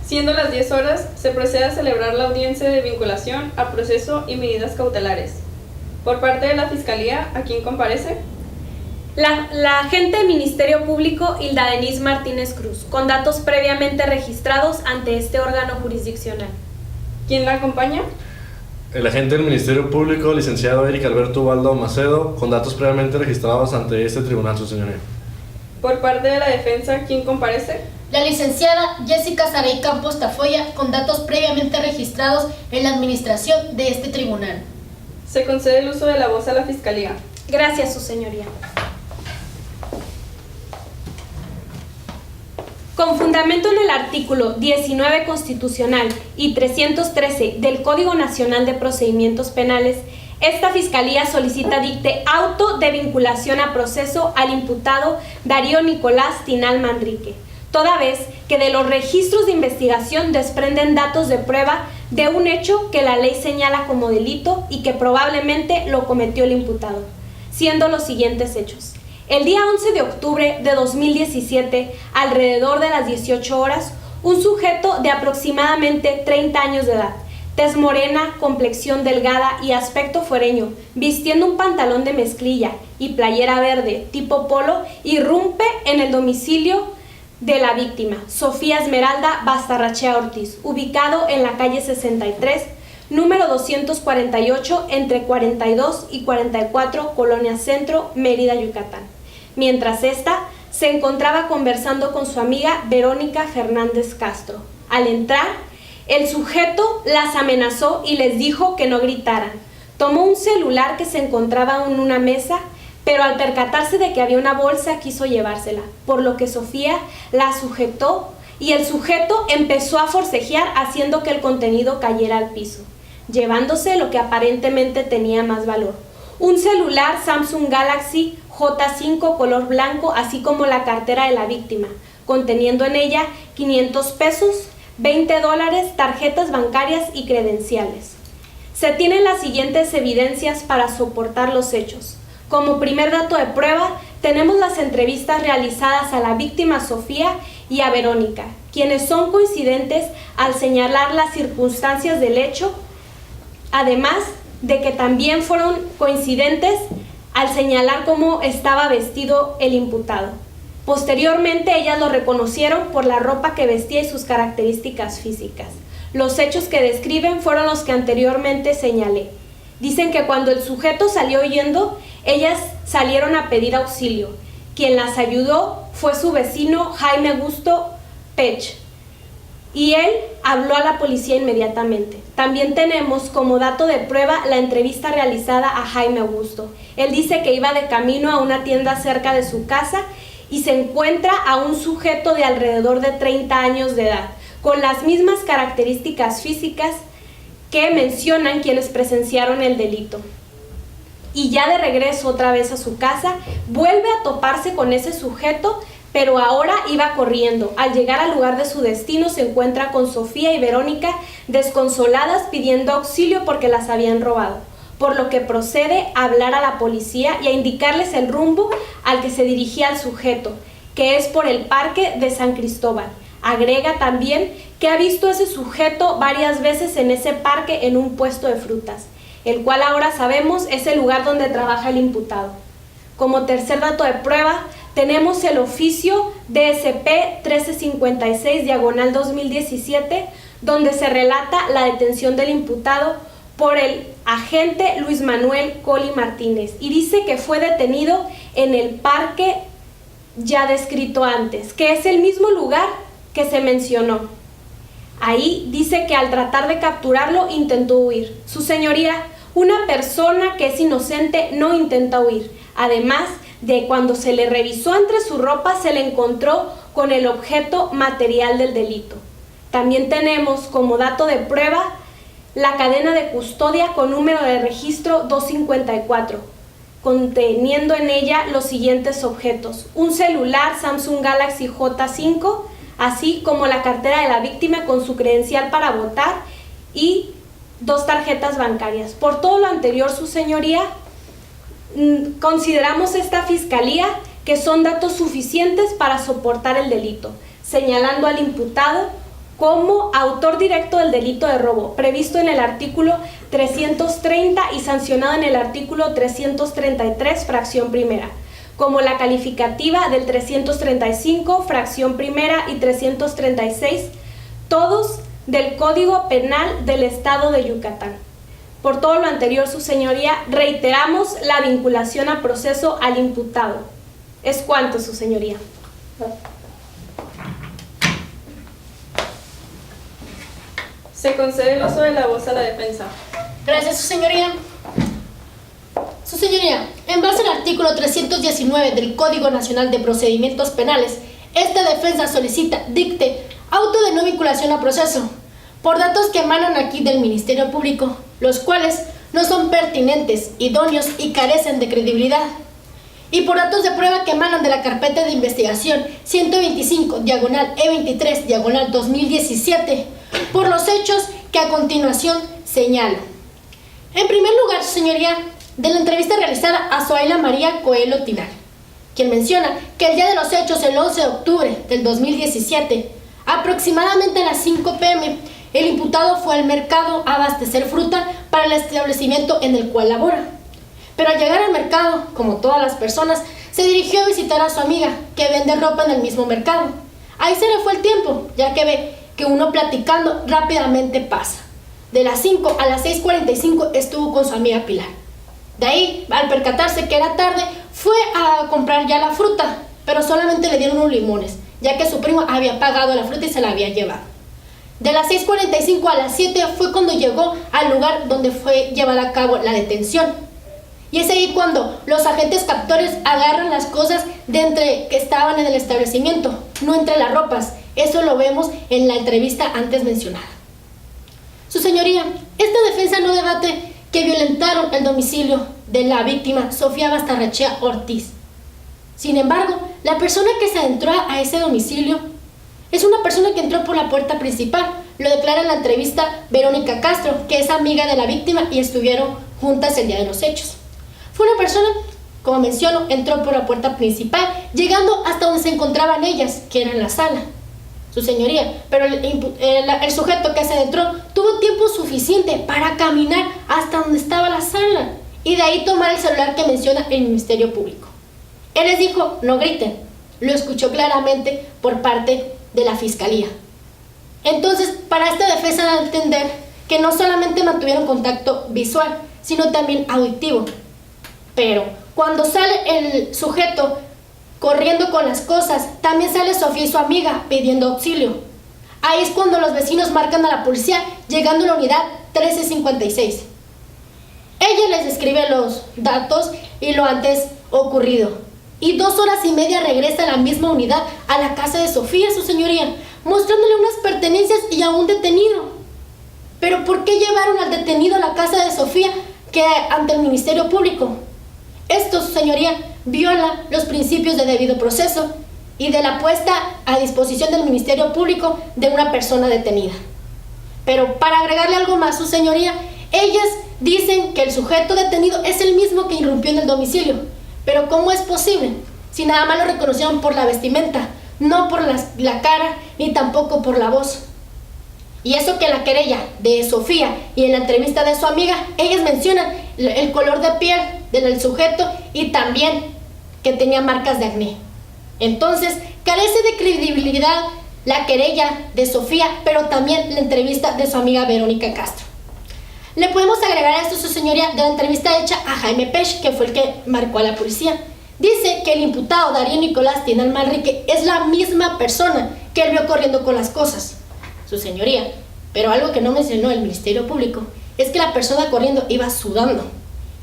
Siendo las 10 horas, se procede a celebrar la audiencia de vinculación a proceso y medidas cautelares. Por parte de la Fiscalía, ¿a quién comparece? La agente del Ministerio Público Hilda Denise Martínez Cruz, con datos previamente registrados ante este órgano jurisdiccional. ¿Quién la acompaña? El agente del Ministerio Público, licenciado Eric Alberto Ubaldo Macedo, con datos previamente registrados ante este tribunal, su señoría. Por parte de la defensa, ¿quién comparece? La licenciada Jessica Saray Campos Tafoya, con datos previamente registrados en la administración de este tribunal. Se concede el uso de la voz a la Fiscalía. Gracias, su señoría. Con fundamento en el artículo 19 constitucional y 313 del Código Nacional de Procedimientos Penales, esta Fiscalía solicita dicte auto de vinculación a proceso al imputado Darío Nicolás Tinal Manrique, toda vez que de los registros de investigación desprenden datos de prueba de un hecho que la ley señala como delito y que probablemente lo cometió el imputado, siendo los siguientes hechos. El día 11 de octubre de 2017, alrededor de las 18 horas, un sujeto de aproximadamente 30 años de edad, tez morena, complexión delgada y aspecto fuereño, vistiendo un pantalón de mezclilla y playera verde tipo polo, irrumpe en el domicilio de la víctima, Sofía Esmeralda Bastarrachea Ortiz, ubicado en la calle 63, número 248, entre 42 y 44, Colonia Centro, Mérida, Yucatán. Mientras ésta se encontraba conversando con su amiga Verónica Fernández Castro. Al entrar, el sujeto las amenazó y les dijo que no gritaran. Tomó un celular que se encontraba en una mesa, pero al percatarse de que había una bolsa quiso llevársela, por lo que Sofía la sujetó y el sujeto empezó a forcejear haciendo que el contenido cayera al piso, llevándose lo que aparentemente tenía más valor: un celular Samsung Galaxy J5 color blanco, así como la cartera de la víctima, conteniendo en ella 500 pesos, 20 dólares, tarjetas bancarias y credenciales. Se tienen las siguientes evidencias para soportar los hechos. Como primer dato de prueba, tenemos las entrevistas realizadas a la víctima Sofía y a Verónica, quienes son coincidentes al señalar las circunstancias del hecho, además de que también fueron coincidentes al señalar cómo estaba vestido el imputado. Posteriormente, ellas lo reconocieron por la ropa que vestía y sus características físicas. Los hechos que describen fueron los que anteriormente señalé. Dicen que cuando el sujeto salió huyendo, ellas salieron a pedir auxilio. Quien las ayudó fue su vecino Jaime Augusto Pech, y él habló a la policía inmediatamente. También tenemos como dato de prueba la entrevista realizada a Jaime Augusto. Él dice que iba de camino a una tienda cerca de su casa y se encuentra a un sujeto de alrededor de 30 años de edad, con las mismas características físicas que mencionan quienes presenciaron el delito. Y ya de regreso otra vez a su casa, vuelve a toparse con ese sujeto, pero ahora iba corriendo. Al llegar al lugar de su destino se encuentra con Sofía y Verónica desconsoladas pidiendo auxilio porque las habían robado, por lo que procede a hablar a la policía y a indicarles el rumbo al que se dirigía el sujeto, que es por el parque de San Cristóbal. Agrega también que ha visto a ese sujeto varias veces en ese parque en un puesto de frutas, el cual ahora sabemos es el lugar donde trabaja el imputado. Como tercer dato de prueba, tenemos el oficio DSP 1356/2017, donde se relata la detención del imputado por el agente Luis Manuel Coli Martínez, y dice que fue detenido en el parque ya descrito antes, que es el mismo lugar que se mencionó. Ahí dice que al tratar de capturarlo intentó huir. Su señoría, una persona que es inocente no intenta huir. Además de cuando se le revisó entre su ropa se le encontró con el objeto material del delito. También tenemos como dato de prueba la cadena de custodia con número de registro 254, conteniendo en ella los siguientes objetos: un celular Samsung Galaxy J5, así como la cartera de la víctima con su credencial para votar y 2 tarjetas bancarias. Por todo lo anterior, su señoría, consideramos esta fiscalía que son datos suficientes para soportar el delito, señalando al imputado como autor directo del delito de robo, previsto en el artículo 330 y sancionado en el artículo 333, fracción primera, como la calificativa del 335, fracción primera y 336, todos del Código Penal del Estado de Yucatán. Por todo lo anterior, su señoría, reiteramos la vinculación a proceso al imputado. Es cuanto, su señoría. Se concede el uso de la voz a la defensa. Gracias, su señoría. Su señoría, en base al artículo 319 del Código Nacional de Procedimientos Penales, esta defensa solicita dicte auto de no vinculación a proceso por datos que emanan aquí del Ministerio Público, los cuales no son pertinentes, idóneos y carecen de credibilidad, y por datos de prueba que emanan de la carpeta de investigación 125/E23/2017, por los hechos que a continuación señalo. En primer lugar, su señoría, de la entrevista realizada a Zoraida María Coelho Tinal, quien menciona que el día de los hechos, el 11 de octubre del 2017, aproximadamente a las 5 p.m., el imputado fue al mercado a abastecer fruta para el establecimiento en el cual labora. Pero al llegar al mercado, como todas las personas, se dirigió a visitar a su amiga, que vende ropa en el mismo mercado. Ahí se le fue el tiempo, ya que ve que uno platicando rápidamente pasa. De las 5 a las 6:45 estuvo con su amiga Pilar. De ahí, al percatarse que era tarde, fue a comprar ya la fruta, pero solamente le dieron unos limones, ya que su primo había pagado la fruta y se la había llevado. De las 6:45 a las 7 fue cuando llegó al lugar donde fue llevada a cabo la detención. Y es ahí cuando los agentes captores agarran las cosas de entre que estaban en el establecimiento, no entre las ropas. Eso lo vemos en la entrevista antes mencionada. Su señoría, esta defensa no debate que violentaron el domicilio de la víctima Sofía Bastarrechea Ortiz. Sin embargo, la persona que se adentró a ese domicilio es una persona que entró por la puerta principal. Lo declara en la entrevista Verónica Castro, que es amiga de la víctima y estuvieron juntas el día de los hechos. Fue una persona, como menciono, entró por la puerta principal, llegando hasta donde se encontraban ellas, que era en la sala. Su señoría, pero el sujeto que se adentró tuvo tiempo suficiente para caminar hasta donde estaba la sala y de ahí tomar el celular que menciona el Ministerio Público. Él les dijo, no griten, lo escuchó claramente por parte de la Fiscalía. Entonces, para esta defensa da a entender que no solamente mantuvieron contacto visual, sino también auditivo. Pero cuando sale el sujeto corriendo con las cosas, también sale Sofía y su amiga pidiendo auxilio. Ahí es cuando los vecinos marcan a la policía, llegando a la unidad 1356. Ella les describe los datos y lo antes ocurrido. Y 2 horas y media regresa a la misma unidad a la casa de Sofía, su señoría, mostrándole unas pertenencias y a un detenido. Pero ¿por qué llevaron al detenido a la casa de Sofía que ante el Ministerio Público? Esto, su señoría, viola los principios de debido proceso y de la puesta a disposición del Ministerio Público de una persona detenida. Pero para agregarle algo más, su señoría, ellas dicen que el sujeto detenido es el mismo que irrumpió en el domicilio. Pero ¿cómo es posible? Si nada más lo reconocieron por la vestimenta, no por la cara ni tampoco por la voz. Y eso que la querella de Sofía y en la entrevista de su amiga, ellas mencionan el color de piel del sujeto y también que tenía marcas de acné. Entonces, carece de credibilidad la querella de Sofía, pero también la entrevista de su amiga Verónica Castro. Le podemos agregar a esto, su señoría, de la entrevista hecha a Jaime Pech, que fue el que marcó a la policía. Dice que el imputado Darío Nicolás Tinal Manrique es la misma persona que él vio corriendo con las cosas, su señoría. Pero algo que no mencionó el Ministerio Público es que la persona corriendo iba sudando.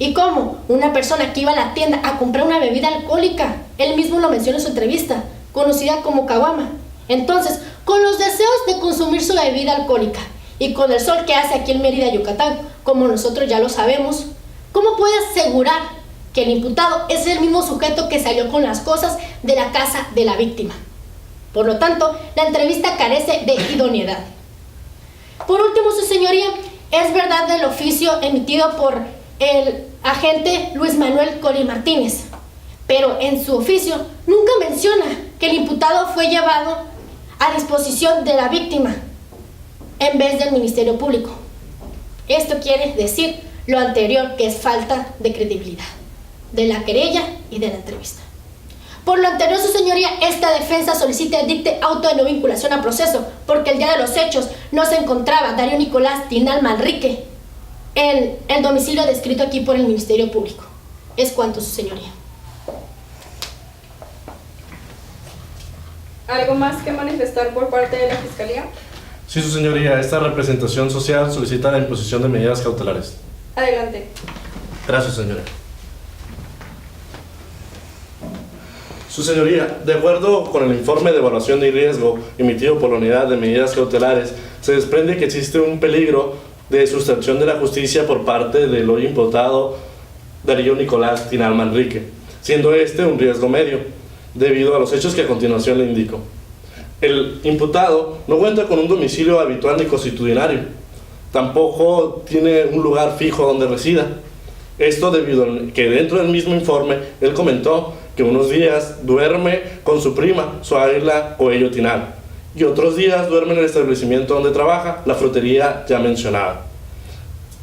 ¿Y cómo? Una persona que iba a la tienda a comprar una bebida alcohólica, él mismo lo mencionó en su entrevista, conocida como caguama. Entonces, con los deseos de consumir su bebida alcohólica y con el sol que hace aquí en Mérida, Yucatán, como nosotros ya lo sabemos, ¿cómo puede asegurar que el imputado es el mismo sujeto que salió con las cosas de la casa de la víctima? Por lo tanto, la entrevista carece de idoneidad. Por último, su señoría, es verdad del oficio emitido por el agente Luis Manuel Coli Martínez, pero en su oficio nunca menciona que el imputado fue llevado a disposición de la víctima. en vez del Ministerio Público. Esto quiere decir lo anterior, que es falta de credibilidad de la querella y de la entrevista. Por lo anterior, su señoría, esta defensa solicita dicte auto de no vinculación a proceso, porque el día de los hechos no se encontraba Darío Nicolás Tinal Manrique en el domicilio descrito aquí por el Ministerio Público. Es cuanto, su señoría. ¿Algo más que manifestar por parte de la Fiscalía? Sí, su señoría, esta representación social solicita la imposición de medidas cautelares. Adelante. Gracias, señora. Su señoría, de acuerdo con el informe de evaluación de riesgo emitido por la Unidad de Medidas Cautelares, se desprende que existe un peligro de sustracción de la justicia por parte del hoy imputado Darío Nicolás Tinal Manrique, siendo este un riesgo medio, debido a los hechos que a continuación le indico. El imputado no cuenta con un domicilio habitual ni constitucionario, tampoco tiene un lugar fijo donde resida. Esto debido a que dentro del mismo informe él comentó que unos días duerme con su prima, Zoraida Coello Tinal, y otros días duerme en el establecimiento donde trabaja, la frutería ya mencionada,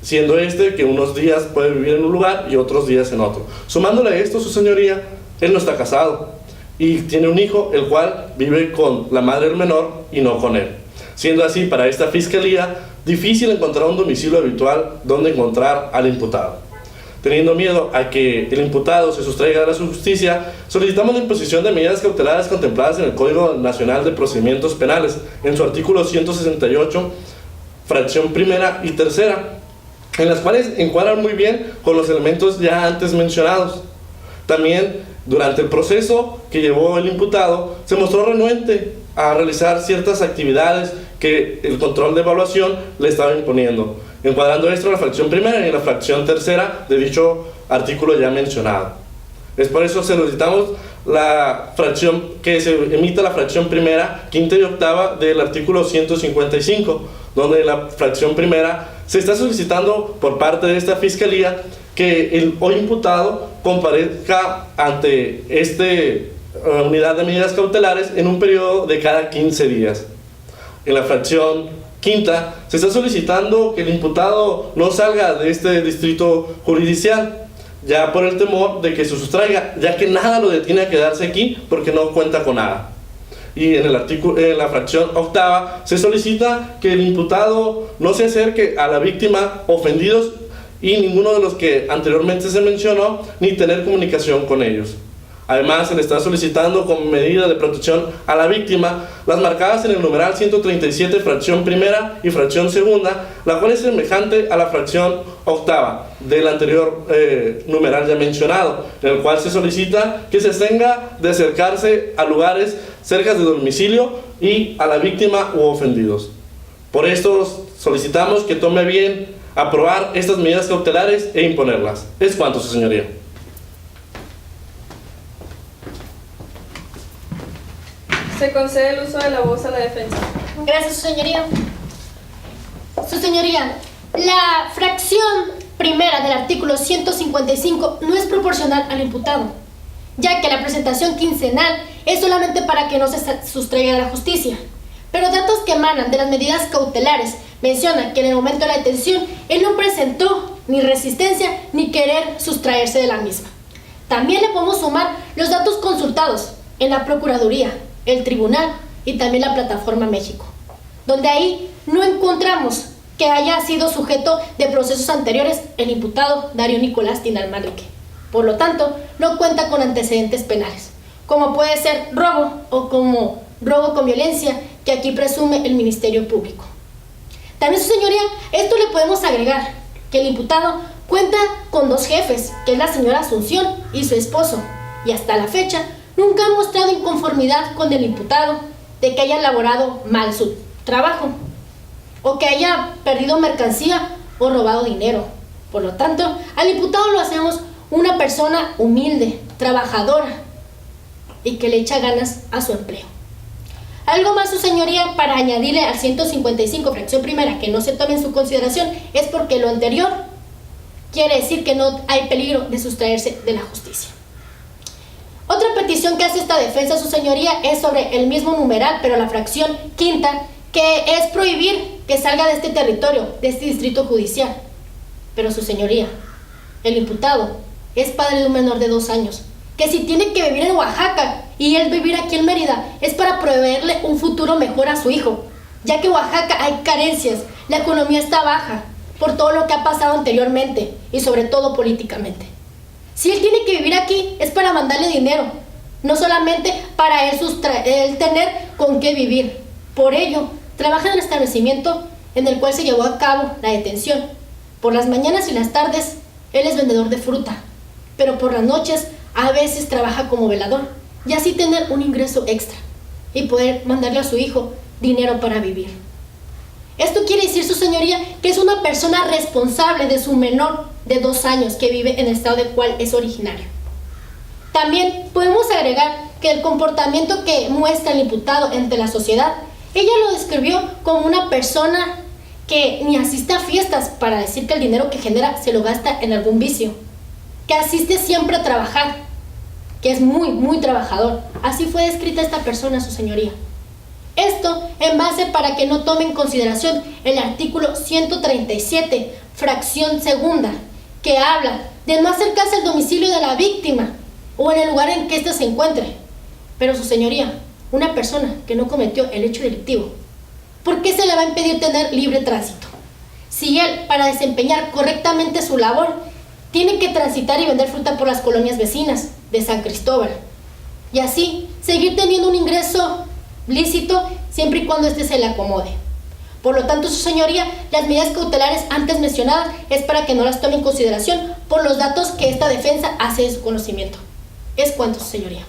siendo que unos días puede vivir en un lugar y otros días en otro. Sumándole a esto, su señoría, él no está casado y tiene un hijo, el cual vive con la madre del menor y no con él. Siendo así, para esta fiscalía, difícil encontrar un domicilio habitual donde encontrar al imputado. Teniendo miedo a que el imputado se sustraiga de la justicia, solicitamos la imposición de medidas cautelares contempladas en el Código Nacional de Procedimientos Penales, en su artículo 168, fracción primera y tercera, en las cuales encuadran muy bien con los elementos ya antes mencionados. También, durante el proceso que llevó el imputado, se mostró renuente a realizar ciertas actividades que el control de evaluación le estaba imponiendo, encuadrando esto en la fracción primera y en la fracción tercera de dicho artículo ya mencionado. Es por eso solicitamos la fracción, que se emita la fracción primera, quinta y octava del artículo 155, donde en la fracción primera se está solicitando por parte de esta fiscalía que el hoy imputado comparezca ante unidad de medidas cautelares en un periodo de cada 15 días. En la fracción quinta, se está solicitando que el imputado no salga de este distrito jurisdiccional, ya por el temor de que se sustraiga, ya que nada lo detiene a quedarse aquí porque no cuenta con nada. Y en la fracción octava, se solicita que el imputado no se acerque a la víctima ofendidos y ninguno de los que anteriormente se mencionó, ni tener comunicación con ellos. Además, se le está solicitando como medida de protección a la víctima las marcadas en el numeral 137, fracción primera y fracción segunda, la cual es semejante a la fracción octava del anterior numeral ya mencionado, en el cual se solicita que se abstenga de acercarse a lugares cerca de domicilio y a la víctima u ofendidos. Por esto solicitamos que tome bien aprobar estas medidas cautelares e imponerlas. Es cuanto, su señoría. Se concede el uso de la voz a la defensa. Gracias, su señoría. Su señoría, la fracción primera del artículo 155 no es proporcional al imputado, ya que la presentación quincenal es solamente para que no se sustraiga de la justicia. Pero datos que emanan de las medidas cautelares mencionan que en el momento de la detención él no presentó ni resistencia ni querer sustraerse de la misma. También le podemos sumar los datos consultados en la Procuraduría, el Tribunal y también la Plataforma México, donde ahí no encontramos que haya sido sujeto de procesos anteriores el imputado Darío Nicolás Tinal Manrique. Por lo tanto, no cuenta con antecedentes penales, como puede ser robo o como robo con violencia, que aquí presume el Ministerio Público. También, su señoría, esto le podemos agregar que el imputado cuenta con dos jefes, que es la señora Asunción y su esposo, y hasta la fecha nunca ha mostrado inconformidad con el imputado de que haya elaborado mal su trabajo o que haya perdido mercancía o robado dinero. Por lo tanto, al imputado lo hacemos una persona humilde, trabajadora y que le echa ganas a su empleo. Algo más, su señoría, para añadirle al 155, fracción primera, que no se tome en su consideración, es porque lo anterior quiere decir que no hay peligro de sustraerse de la justicia. Otra petición que hace esta defensa, su señoría, es sobre el mismo numeral, pero la fracción quinta, que es prohibir que salga de este territorio, de este distrito judicial. Pero su señoría, el imputado es padre de un menor de 2 años, que si tiene que vivir en Oaxaca y él vivir aquí en Mérida es para proveerle un futuro mejor a su hijo, ya que en Oaxaca hay carencias, la economía está baja por todo lo que ha pasado anteriormente y sobre todo políticamente. Si él tiene que vivir aquí es para mandarle dinero, no solamente para él tener con qué vivir. Por ello, trabaja en el establecimiento en el cual se llevó a cabo la detención. Por las mañanas y las tardes, él es vendedor de fruta, pero por las noches a veces trabaja como velador y así tener un ingreso extra y poder mandarle a su hijo dinero para vivir. Esto quiere decir, su señoría, que es una persona responsable de su menor de 2 años que vive en el estado del cual es originario. También podemos agregar que el comportamiento que muestra el imputado ante la sociedad, ella lo describió como una persona que ni asiste a fiestas para decir que el dinero que genera se lo gasta en algún vicio, que asiste siempre a trabajar, que es muy trabajador. Así fue descrita esta persona, su señoría. Esto en base para que no tome en consideración el artículo 137, fracción segunda, que habla de no acercarse al domicilio de la víctima o en el lugar en que ésta se encuentre. Pero su señoría, una persona que no cometió el hecho delictivo, ¿por qué se le va a impedir tener libre tránsito? Si él, para desempeñar correctamente su labor, tiene que transitar y vender fruta por las colonias vecinas de San Cristóbal, y así seguir teniendo un ingreso lícito siempre y cuando éste se le acomode. Por lo tanto, su señoría, las medidas cautelares antes mencionadas es para que no las tome en consideración por los datos que esta defensa hace de su conocimiento. Es cuanto, su señoría.